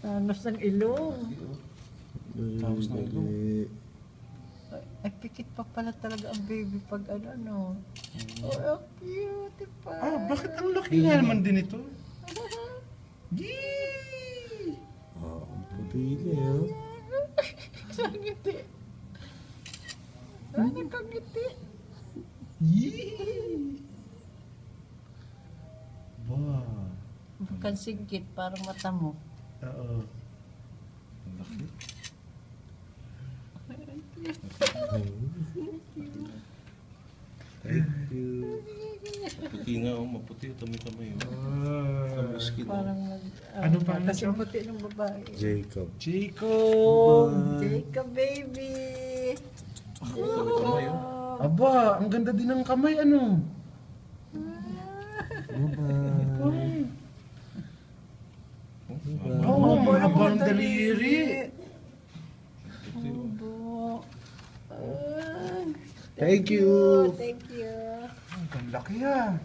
Tangos ng ilong. Tapos na ilong. Ay, pikit pa pala talaga ang baby pag ano. Oh, cute pa. Ah, bakit ang laki nga naman din ito? Yee! Ang puti niya. Saan ngiti? Saan kang ngiti? Yee! Wow. Bukan singkit, parang mata mo. Oo. Ang laki. Thank you. Puti nga, oh, maputi. Tami-tami, oh. Ah. Tami skin, oh. Parang Ano pa kasi ito? puti ng babae. Jacob. Jacob! Jacob, baby! Tami-tami, oh. Aba, ang ganda din ng kamay, ano? Bye-bye. Oo, ang haba ng daliri. Puti, oh. Obo. Thank you. Thank you. Ang laki ah.